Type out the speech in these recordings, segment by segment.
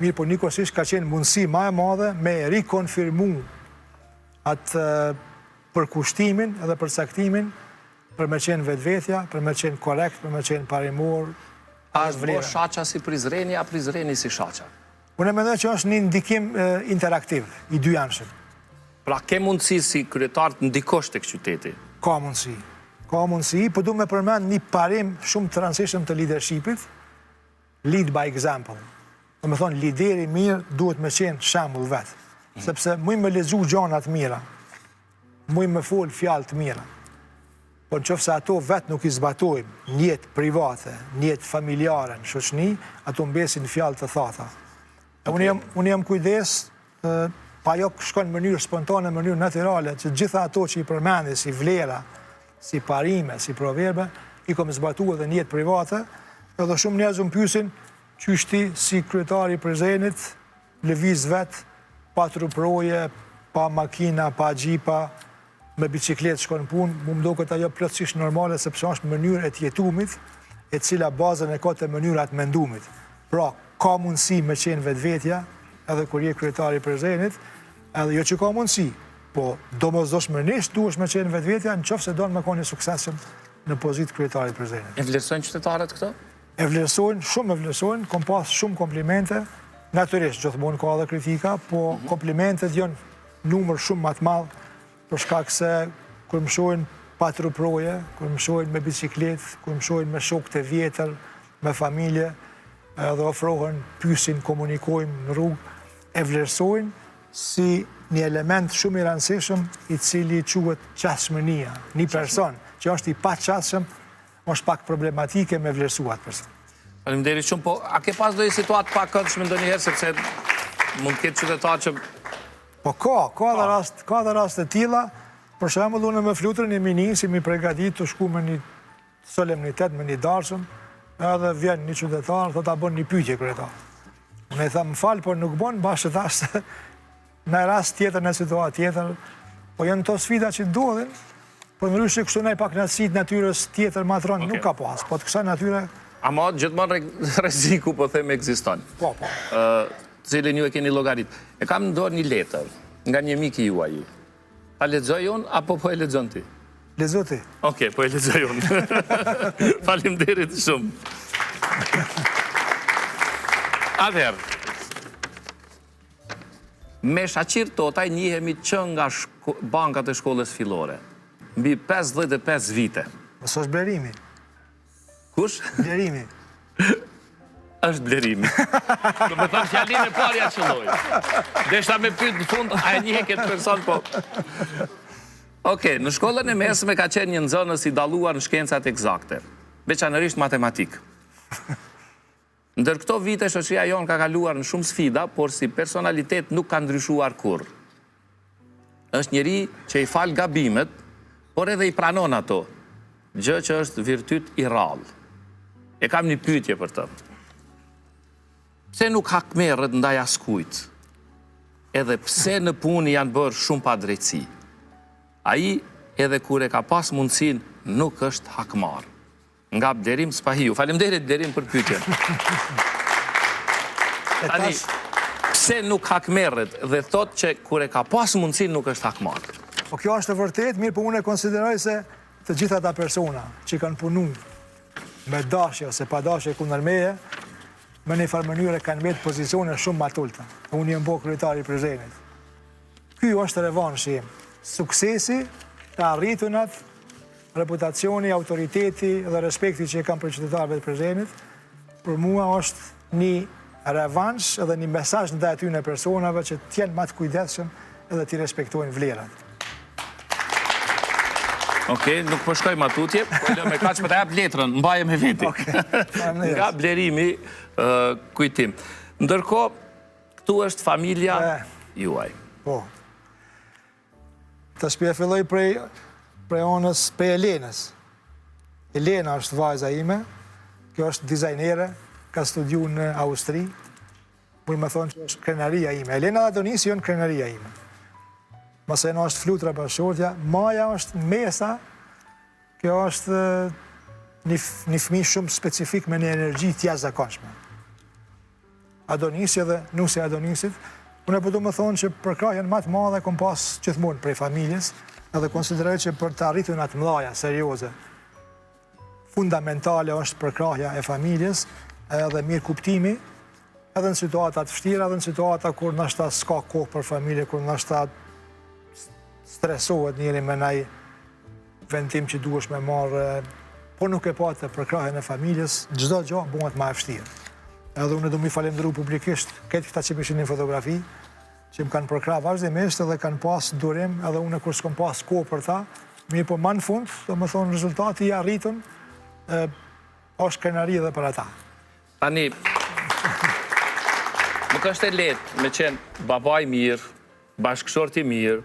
Mirë, po njëkohësisht ka qenë mundësi ma e madhe me rikonfirmu atë përkushtimin edhe përcaktimin për me qenë vetvetja, për me qenë korekt, për me qenë parimor. A është bo Shaqa si Prizreni, a Prizreni si Shaqa? Unë e mendoj që është një ndikim interaktiv, i dy anshëm. Pra ke mundësi si kryetar të ndikosh tek qyteti? Ka mundësi. Ka mundësi, po du me përmend një parim shumë të rëndësishëm të leadershipit, lead by example. Dhe me thonë, lideri mirë duhet me qenë shembull vetë. Sepse muj me lexu gjanat mira, muj me fol fjalë të mira. Po në qofë se ato vetë nuk i zbatojmë, njetë private, njetë familjare, në shoqni, ato mbesin fjalë të thata. Unë jam kujdes, pa jo shkon në mënyrë spontane, në mënyrë naturale, që gjitha ato që i përmendi, si vlera, si parime, si proverbe, i kom zbatu edhe njetë private, edhe shumë njerëz më pyesin, qyshti si kryetari i Prizrenit, lëviz vetë, pa truproje, pa makina, pa gjipa, me bicikletë shkon punë, mu më do këtë ajo plotësisht normale, sepse është mënyrë e tjetumit, e cila bazën e ka të mënyrat mendumit. Pra, ka mundësi me qenë vetvetja, edhe kur je kryetari i Prizrenit, edhe jo që ka mundësi, po domosdoshmërisht duhesh me qenë vetvetja, në qoftë se do me koni suksesshëm në pozitë kryetari i Prizrenit. E vlerësojnë qytetarët këto? E vlerësojnë, shumë e vlerësojnë, kom pas shumë komplimente, natyrisht gjithmonë ka edhe kritika, po komplimentet janë numër shumë më të madh, për shkak se kur më shohin pa truproje, kur më shohin me bicikletë, kur më shohin me shokët e vjetër, me familje, edhe ofrohen, pyesin, komunikojmë në rrugë, e vlerësojnë si një element shumë i rëndësishëm i cili quhet qasshmënia. Një person që është i paqasshëm është pak problematike me vlerësuat person. Faleminderit shumë, po a ke pas ndonjë situatë pa këndshme ndonjëherë, sepse mund të ketë qytetar që Po ka dhe rast të tilla, për shembull unë me Flutrën jemi nisim i përgatit të shku me një solemnitet, me një darshëm, edhe vjen një qytetar, thot ta bën një pyetje kryetar. Unë i tham, më fal, por nuk bën, bashkë thash në rast tjetër, në situatë tjetër, po janë to sfida që ndodhin, por ndryshe kështu ndaj pakënaqësitë natyrës tjetër matron nuk ka pas, po të kësaj natyre. Ama gjithmonë rreziku po them ekziston. Po. Cilin ju e keni llogarit. E kam në dorë një letër nga një mik i juaj. Ta lexoj unë apo po e lexon ti? Lexo ti. Okej, po e lexoj unë. Faleminderit shumë. Atëherë, me Shaqir Totaj njihemi që nga bankat e shkollës fillore. Mbi 55 vite. Mos është Blerimi. Kush? Blerimi. Është Blerimi. Do me thënë fjalinë e parja qëlloj. Deshta me pyet në fund, a e njihe këtë person, po. Okej, në shkollën e mesme ka qenë një nxënës i dalluar në shkencat eksakte, veçanërisht matematik. Ndër këto vite shoqëria jonë ka kaluar në shumë sfida, por si personalitet nuk ka ndryshuar kurrë. Është njeri që i fal gabimet, por edhe i pranon ato, gjë që është virtyt i rrallë. E kam një pyetje për të. Pse nuk hakmerret ndaj askujt? Edhe pse në punë janë bërë shumë pa drejtësi? Ai, edhe kur e ka pas mundësin, nuk është hakmar. Nga Blerim Spahiu. Faleminderit Blerim për pyetjen. Tani, pse nuk hakmerret dhe thot që kur e ka pas mundësin, nuk është hakmar? Po kjo është e vërtet, mirë, po unë e konsideroj se të gjitha ata persona që kanë punu me dashje ose pa dashje kundër meje, me një farë mënyrë kanë mbetë pozicione shumë matulta. Unë jem bo kryetari i Prizrenit. Ky është revanshi im. Suksesi, të arritunat, reputacioni, autoriteti dhe respekti që e kam për qytetarëve të Prizrenit, për mua është një revansh edhe një mesazh ndaj atyre personave që t'jenë më të kujdesshëm edhe t'i respektojnë vlerat. Okej, nuk po shkoj matutje, po lë me kaq për të jap letrën, mbaje me veti. Nga Blerimi kujtim. Ndërkohë, këtu është familja juaj. Po. Të shpje filloj prej onës prej Elenës. Elena është vajza ime, kjo është dizajnere, ka studiu në Austri, mu i me thonë që është krenaria ime. Elena dhe Donisi janë krenaria ime. Masena është Flutra Bashortja, Maja është Mesa, kjo është një fëmijë shumë specifik me një energji të jashtëzakonshme. Adonisi dhe nusi Adonisit, unë po du më thonë që përkrahjen më të madhe kom pas gjithmonë prej familjes, edhe konsideroj që për të arritur në atë mëdhaja, serioze, fundamentale është përkrahja e familjes, edhe mirë kuptimi, edhe në situata të vështira, edhe në situata kur nashta s'ka kohë për familje, kur nashta stresohet njëri me naj vendim që duhesh me marrë, por nuk e pa të përkrahjen e familjes, çdo gjë bëhet më e vështirë. Edhe unë do mi falenderu publikisht këtë këta që pishin një fotografi, që më kanë përkrah vazhdimisht edhe kanë pas durim, edhe unë kur s'kom pas kohë për ta, mirë po më në fund, do më thonë rezultati i arritën, është krenari edhe për ata. Tani, nuk është e lehtë me qenë babaj mirë, bashkëshorti mirë,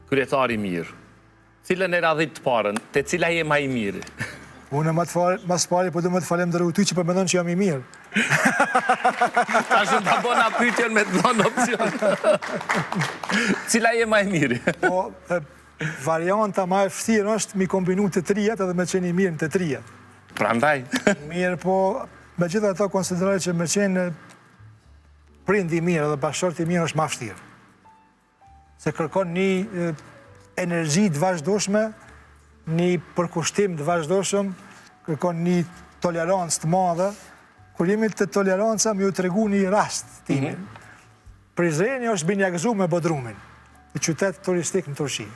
kryetari mirë. Cilën e radhit të parën, te cila je ma i mirë? Unë mas pari po du më të falenderu ty që përmendon që jam i mirë. Ta shumë të bona pyetjen me të dhënë opcion. Cila je ma i mirë? Po, varianta ma e vështirë është mi kombinu të trijat edhe me qenë i mirë në të trijat. Prandaj. Mirë, po, me gjitha ato konsideroj që me qenë prindi i mirë edhe bashkëshorti i mirë është ma vështirë. Se kërkon një energji të vazhdoshme, një përkushtim të vazhdoshëm, kërkon një tolerancë të madhe, kur jemi të toleranca më ju të regu një rast timin. Prizreni është binjakëzu me Bodrumin, në qytet turistik në Turqi.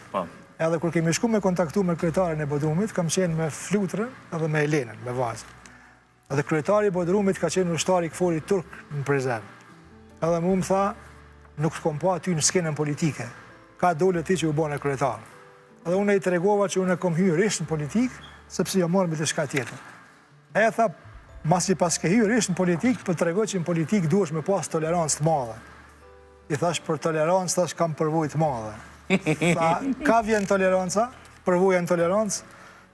Edhe kur kemi shku me kontaktu me kryetarin e Bodrumit, kam qenë me Flutrën edhe me Elenën, me vazën. Edhe kryetari i Bodrumit ka qenë ushtari këfori turk në Prizren. Edhe mu më tha, nuk të kom pa ty në skenën politike, ka dole ti që u bone kryetar. Edhe unë i të regova që unë e kom hyrë ishtë në politikë, sepse jo morë me të shka tjetër. E tha, mas që pas ke hyrë ishtë në politikë, për të regoj që në politikë duesh me pas tolerancë të madhe. I thash, për tolerancë, thash, kam përvojë të madhe. Tha, ka vjen toleranca, përvoja në tolerancë,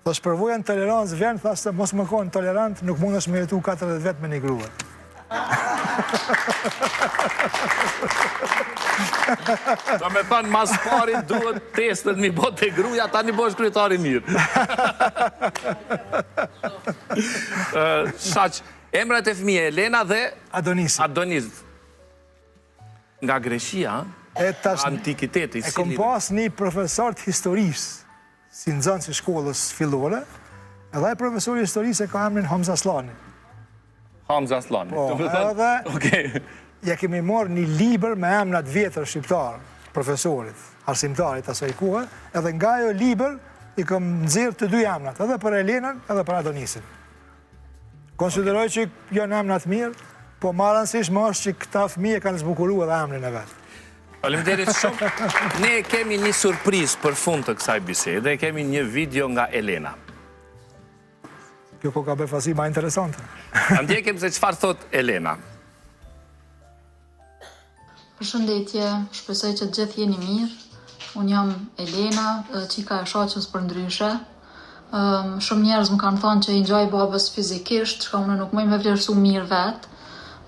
thash, përvoja në tolerancë vjen, thash, se mos më konë tolerant, nuk mund është me jetu 40 vetë me një grua. Do me thënë, mas pari duhet testet mi bo të gruja, ta një bo është kryetari mirë. Shaq, emrat e fëmije, Elena dhe Adonisi. Adonis. Nga Greshia, antikiteti. E kom pas një profesor të historisë, si nxënës i shkollës fillore, edhe e profesori historisë e ka emrin Hamza Aslani. Hamza Aslani. Po, edhe ja kemi marrë një liber me emnat vjetër shqiptarë, profesorit, arsimtarit asaj kohe, edhe nga jo liber i kom nëzirë të dy emnat, edhe për Elenën, edhe për Adonisin. Konsideroj që janë emnat mirë, po marrënësish më është që këta fëmije kanë zbukuru edhe emrin e vetë. Faleminderit shumë. Ne kemi një surprizë për fund të kësaj bisede, kemi një video nga Elena. Kjo ko ka befasi ma interesante. Ndjekim se çfarë thot Elena. Përshëndetje, shpresoj që të gjithë jeni mirë. Unë jam Elena, qika e shaqës për ndryshe. Shumë njerëz më kanë thonë që i ngjaj babës fizikisht, që unë nuk mëj me vlerësu mirë vetë,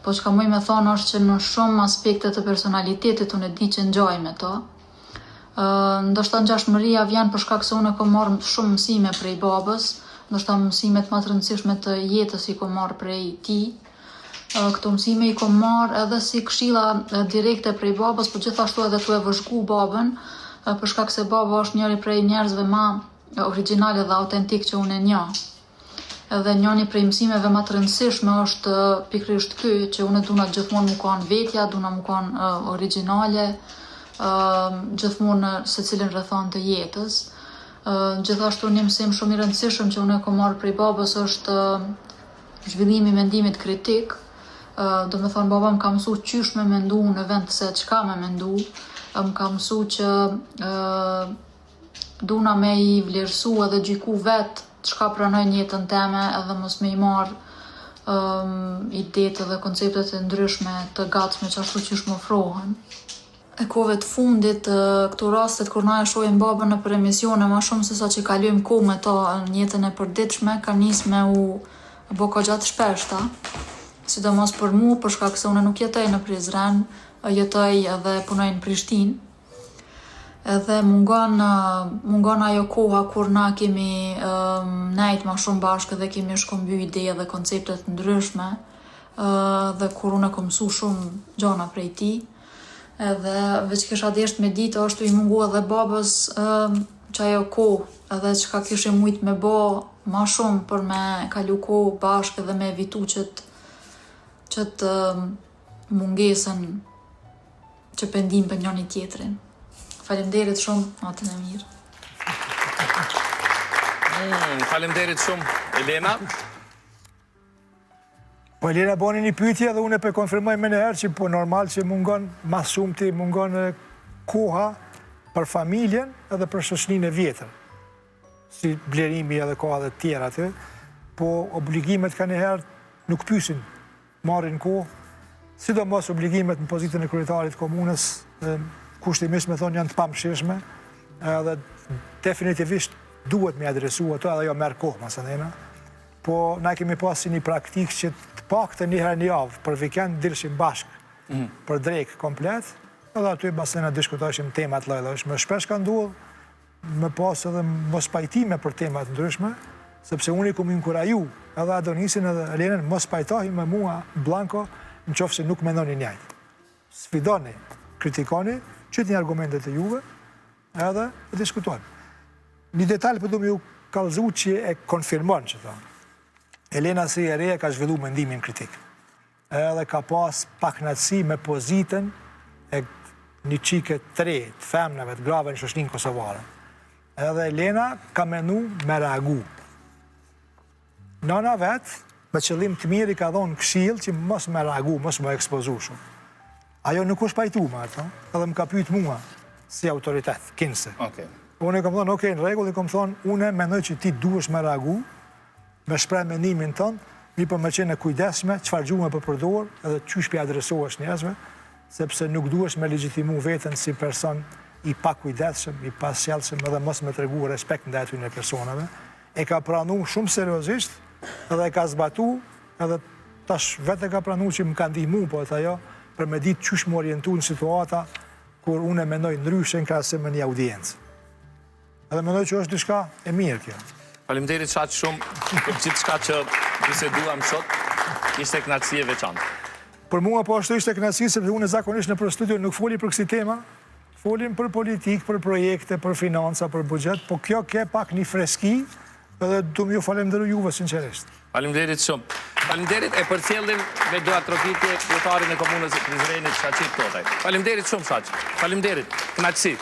po që ka mëj me thonë është që në shumë aspektet të personalitetit unë e di që ngjaj me to. Ndoshta ngjashmëria vjen për shkak se unë kam marrë shumë mësime prej babës, ndoshta mësimet më të rëndësishme të jetës i kam marrë prej tij. Këto mësime i kom marrë edhe si këshilla direkte prej babës, por gjithashtu edhe tu e vëzhgu babën, për shkak se baba është njëri prej njerëzve ma origjinale dhe autentik që unë e njoh. Edhe njëri prej mësimeve më të rëndësishme është pikërisht ky, që unë duna gjithmonë mu kanë vetja, duna mu kanë origjinale, gjithmonë në secilin rrethon të jetës. Gjithashtu një mësim shumë i rëndësishëm që unë e kom marrë prej babës është zhvillimi i mendimit kritik. Do me thonë, baba më ka mësu qysh me mendu në vend se çka me mendu, më ka mësu që duna me i vlerësu edhe gjyku vetë çka pranoj në jetën teme, edhe mos me i marë idetë dhe konceptet e ndryshme të gatshme që ashtu qysh më ofrohen. E kove të fundit, këto rastet kur na e shohim babën në për emisione, ma shumë se sa që kalojmë kohë me ta në jetën e përditshme, ka nis me u bo ka gjatë shpeshta. Sidomos për mu, për shkak se unë nuk jetoj në Prizren, jetoj edhe punoj në Prishtinë. Edhe mungon ajo koha kur na kemi nejt ma shumë bashkë dhe kemi shkëmby ide dhe konceptet ndryshme. dhe kur unë e kom mësu shumë gjana prej ti, edhe veç kisha desht me ditë është i mungu edhe babës që ajo kohë, edhe që ka kishe mujt me bo ma shumë për me kalu kohë bashkë edhe me evitu qëtë mungesën që pendim për njëri tjetrin. Faleminderit shumë, natën e mirë. Faleminderit shumë, Elena. Po Elena boni një pyetje dhe unë e konfirmoj me njëherë që po normal që mungon mas shumë ti mungon koha për familjen edhe për shoqërinë e vjetër. Si blerimi edhe koha dhe tjera aty, po obligimet ka njëherë nuk pyesin, marrin kohë, sidomos obligimet në pozitën e kryetarit të komunës, kushtimisht me thonë janë të pamëshirshme, edhe definitivisht duhet me adresu ato edhe jo merr kohë masanena. Po na kemi pas si një praktikë që të paktën një herë në javë për vikend dilshim bashkë për drekë komplet, edhe aty masanena diskutojshim temat lloj-llojshme. Shpesh ka ndodhur me pas edhe mos pajtime për temat ndryshme, sepse unë i kom inkuraju edhe Adonisin edhe Elenën mos pajtohi me mua blanko nëse nuk mendoni njëjtë. Sfidoni, kritikoni, qytni argumentet e juve edhe e diskutojmë. Një detalj për du me ju kallëzu që e konfirmon që thonë. Elena si e reja ka zhvillu mendimin kritik. Edhe ka pas paknatësi me pozitën e një qike të re, të femnave, të grave në shoqërinë kosovare. Edhe Elena ka menu me reagu. Nana vetë, me qëllim të mirë i ka dhonë këshill që mos me reagu, mos me ekspozu shumë. Ajo nuk është pajtu me ato, edhe më ka pyet mua si autoritet, kinse. Unë e kom thonë, okej, në rregull, i kom thonë, unë mendoj që ti duhesh me reagu, me shpreh mendimin tënd, mi për me qenë e kujdesshme, çfarë gjuhë për përdor, edhe qysh pi adresohesh njerëzve, sepse nuk duhesh me legjitimu veten si person i pakujdesshëm, i pasjellshëm, edhe mos me tregu respekt ndaj atyre personave. E ka pranuar shumë seriozisht, edhe e ka zbatu, edhe tash vetë e ka pranuar që më ka ndihmu, po ajo për me ditë qysh më orientu në situata kur unë e mendoj ndryshe në krahasim me një audiencë. Edhe mendoj që është diçka e mirë kjo. Faleminderit shaq shumë për gjithçka që biseduam sot. Ishte kënaqësi e veçantë. Për mua po ashtu ishte kënaqësi sepse unë zakonisht në studio nuk foli për kësi tema, folim për politikë, për projekte, për financa, për buxhet, po kjo ke pak një freski, edhe du më ju falenderoj juve sinqerisht. Faleminderit shumë. Faleminderit e përcjellim me dua trokitje kryetarin e komunës së Prizrenit Shaqip Totaj. Faleminderit shumë Shaq. Faleminderit. Kënaqësi.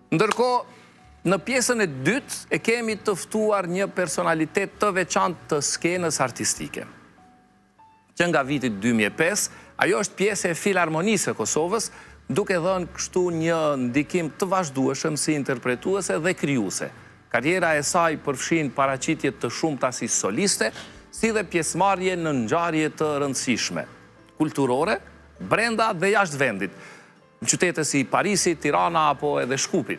Ndërkohë, në pjesën e dytë e kemi të ftuar një personalitet të veçantë të skenës artistike. Që nga viti 2005, ajo është pjesë e Filharmonisë së Kosovës, duke dhënë kështu një ndikim të vazhdueshëm si interpretuese dhe krijuese. Karriera e saj përfshin paraqitje të shumta si soliste, si dhe pjesëmarrje në ngjarje të rëndësishme, kulturore, brenda dhe jashtë vendit, në qytete si Parisi, Tirana apo edhe Shkupi.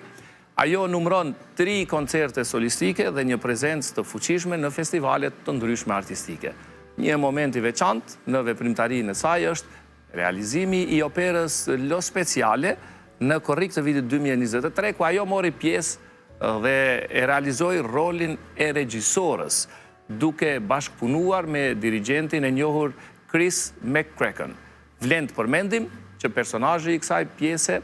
Ajo numëron 3 koncerte solistike dhe një prezencë të fuqishme në festivalet të ndryshme artistike. Një moment i veçantë në veprimtarinë e saj është realizimi i operës Lo Speciale në korrik të vitit 2023, ku ajo mori pjesë dhe e realizoi rolin e regjisorës, duke bashkëpunuar me dirigentin e njohur Chris McCracken. Vlen të përmendim që personazhi i kësaj pjese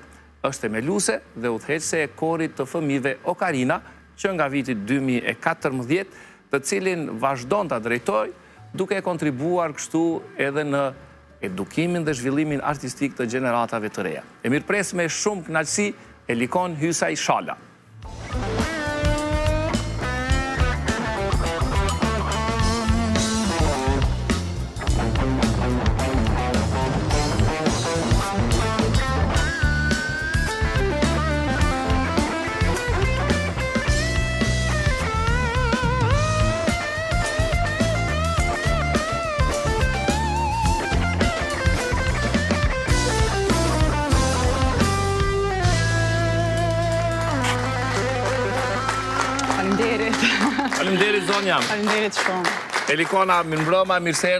është themeluese dhe udhëheqëse e korit të fëmijëve Okarina, që nga viti 2014, të cilin vazhdon ta drejtojë, duke kontribuar kështu edhe në edukimin dhe zhvillimin artistik të gjeneratave të reja. E mirëpres me shumë kënaqësi Elikon Hysaj Shala. Faleminderit zonja. Faleminderit shumë. Elikona, mirëmbrëma, mirëse